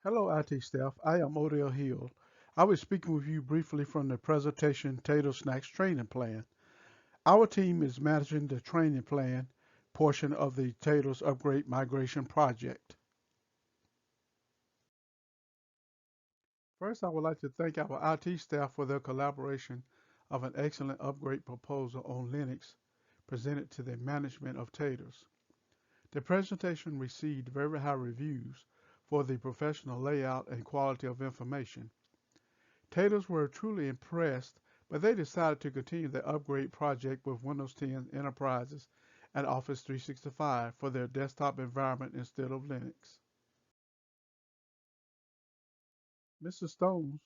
Hello, IT staff. I am Odell Hill. I will speak with you briefly from the presentation Tater Snacks Training Plan. Our team is managing the training plan portion of the Tater's Upgrade Migration Project. First, I would like to thank our IT staff for their collaboration of an excellent upgrade proposal on Linux presented to the management of Taters. The presentation received very high reviews for the professional layout and quality of information. Taters were truly impressed, but they decided to continue the upgrade project with Windows 10 Enterprises and Office 365 for their desktop environment instead of Linux. Mr. Stones,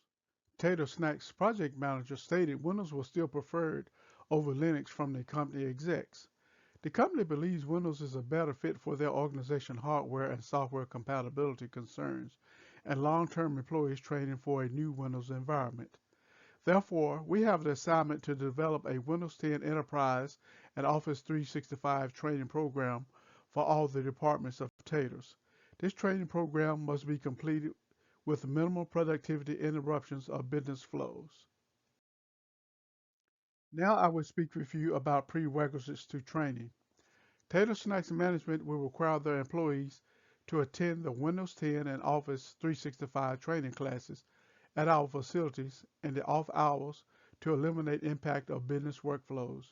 Tater Snack's project manager, stated Windows was still preferred over Linux from the company execs. The company believes Windows is a better fit for their organization hardware and software compatibility concerns and long-term employees training for a new Windows environment. Therefore, we have the assignment to develop a Windows 10 Enterprise and Office 365 training program for all the departments of Taters. This training program must be completed with minimal productivity interruptions of business flows. Now I will speak with you about prerequisites to training. Tater Snacks Management will require their employees to attend the Windows 10 and Office 365 training classes at our facilities in the off hours to eliminate impact of business workflows.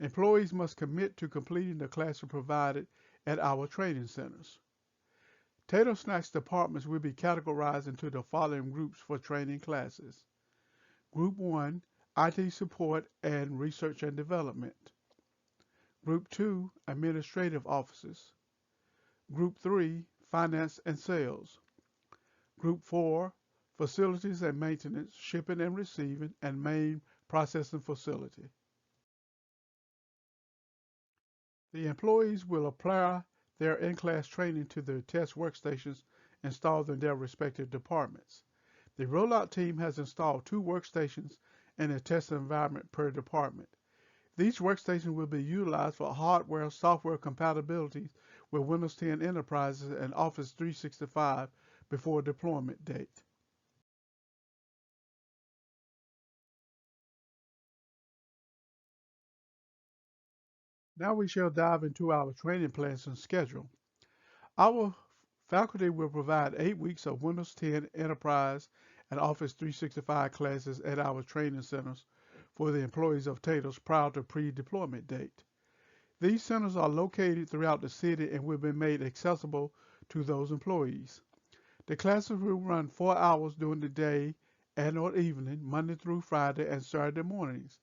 Employees must commit to completing the classes provided at our training centers. Tater Snacks departments will be categorized into the following groups for training classes. Group 1, IT support and research and development. Group 2, administrative offices. Group 3, finance and sales. Group 4, facilities and maintenance, shipping and receiving, and main processing facility. The employees will apply their in-class training to their test workstations installed in their respective departments. The rollout team has installed 2 workstations in a test environment per department. These workstations will be utilized for hardware-software compatibility with Windows 10 Enterprises and Office 365 before deployment date. Now we shall dive into our training plans and schedule. Our faculty will provide 8 weeks of Windows 10 Enterprise and Office 365 classes at our training centers for the employees of Taters prior to pre-deployment date. These centers are located throughout the city and will be made accessible to those employees. The classes will run 4 hours during the day and or evening, Monday through Friday and Saturday mornings.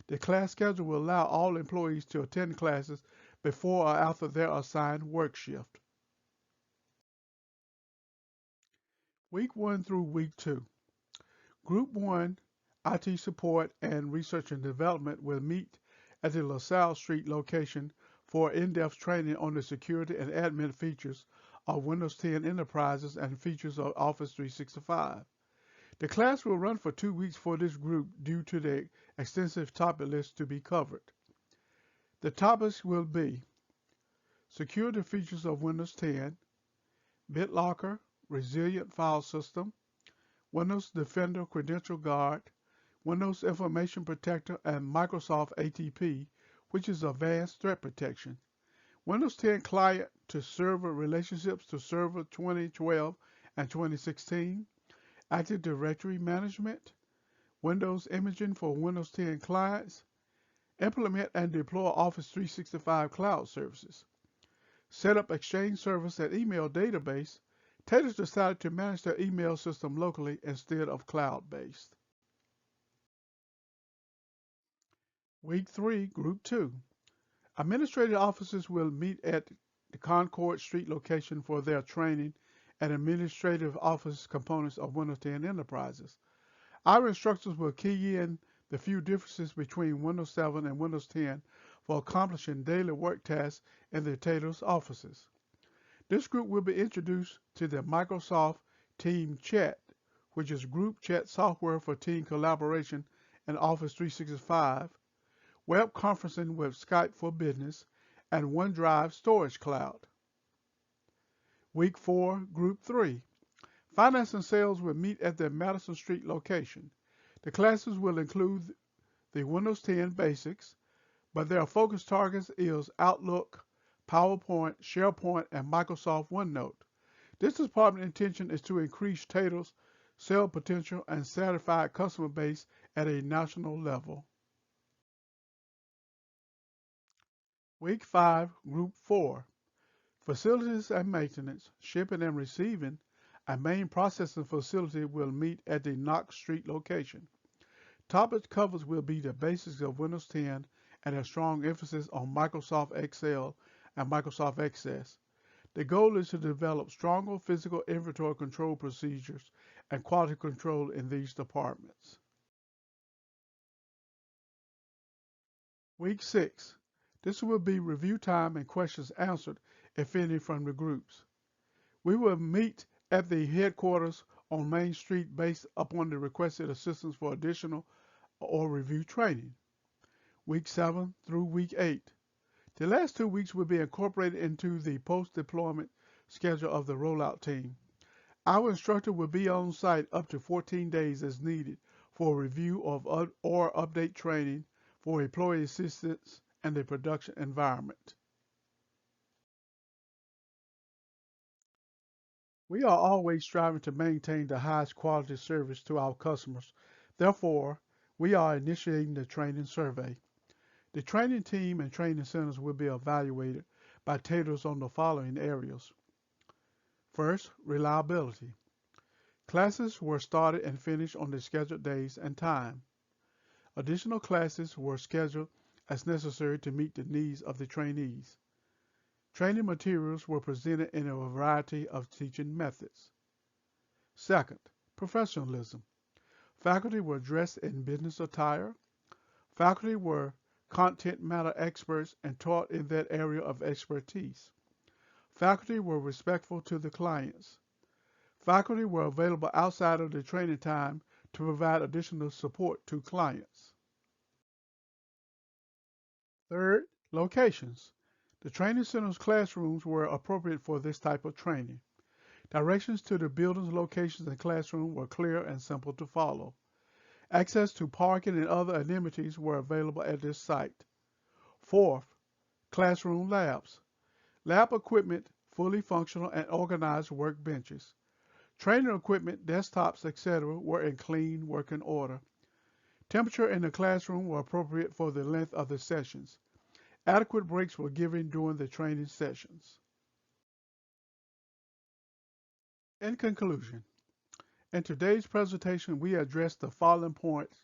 The class schedule will allow all employees to attend classes before or after their assigned work shift. Week 1 through Week 2. Group 1, IT support and research and development will meet at the LaSalle Street location for in-depth training on the security and admin features of Windows 10 Enterprises and features of Office 365. The class will run for 2 weeks for this group due to the extensive topic list to be covered. The topics will be security features of Windows 10, BitLocker, Resilient File System, Windows Defender Credential Guard, Windows Information Protector, and Microsoft ATP, which is Advanced Threat Protection. Windows 10 Client to Server Relationships to Server 2012 and 2016, Active Directory Management, Windows Imaging for Windows 10 Clients, Implement and deploy Office 365 Cloud Services, set up Exchange Service and email database. Taters decided to manage their email system locally instead of cloud-based. Week 3, Group 2. Administrative officers will meet at the Concord Street location for their training and administrative office components of Windows 10 Enterprises. Our instructors will key in the few differences between Windows 7 and Windows 10 for accomplishing daily work tasks in the Taters offices. This group will be introduced to the Microsoft Team Chat, which is group chat software for team collaboration in Office 365, web conferencing with Skype for Business, and OneDrive Storage Cloud. Week 4, Group 3. Finance and sales will meet at their Madison Street location. The classes will include the Windows 10 basics, but their focus targets is Outlook, PowerPoint, SharePoint, and Microsoft OneNote. This department intention is to increase Tater's sales potential and satisfied customer base at a national level. Week 5, Group 4. Facilities and maintenance, shipping and receiving, a main processing facility will meet at the Knox Street location. Topic covers will be the basics of Windows 10 and a strong emphasis on Microsoft Excel and Microsoft Access. The goal is to develop stronger physical inventory control procedures and quality control in these departments. Week 6. This will be review time and questions answered, if any, from the groups. We will meet at the headquarters on Main Street based upon the requested assistance for additional or review training. Week 7 through week 8. The last 2 weeks will be incorporated into the post-deployment schedule of the rollout team. Our instructor will be on site up to 14 days as needed for review of or update training for employee assistance and the production environment. We are always striving to maintain the highest quality service to our customers. Therefore, we are initiating the training survey. The training team and training centers will be evaluated by Taters on the following areas. First, reliability. Classes were started and finished on the scheduled days and time. Additional classes were scheduled as necessary to meet the needs of the trainees. Training materials were presented in a variety of teaching methods. Second, professionalism. Faculty were dressed in business attire. Faculty were content matter experts and taught in that area of expertise. Faculty were respectful to the clients. Faculty were available outside of the training time to provide additional support to clients. Third, locations. The training center's classrooms were appropriate for this type of training. Directions to the building's locations and classroom were clear and simple to follow. Access to parking and other amenities were available at this site. Fourth, classroom labs. Lab equipment, fully functional and organized workbenches. Training equipment, desktops, etc. were in clean working order. Temperature in the classroom were appropriate for the length of the sessions. Adequate breaks were given during the training sessions. In conclusion, in today's presentation, we addressed the following points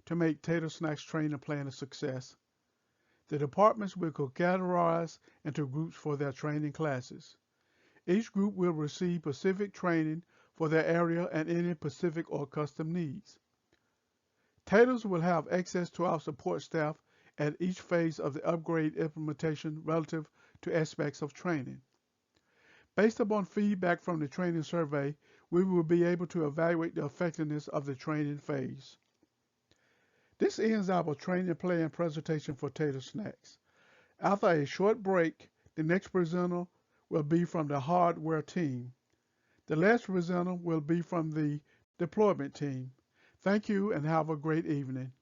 to make Tater Snacks training plan a success. The departments will be categorized into groups for their training classes. Each group will receive specific training for their area and any specific or custom needs. Taters will have access to our support staff at each phase of the upgrade implementation relative to aspects of training. Based upon feedback from the training survey, we will be able to evaluate the effectiveness of the training phase. This ends our training plan presentation for Tater Snacks. After a short break, the next presenter will be from the hardware team. The last presenter will be from the deployment team. Thank you and have a great evening.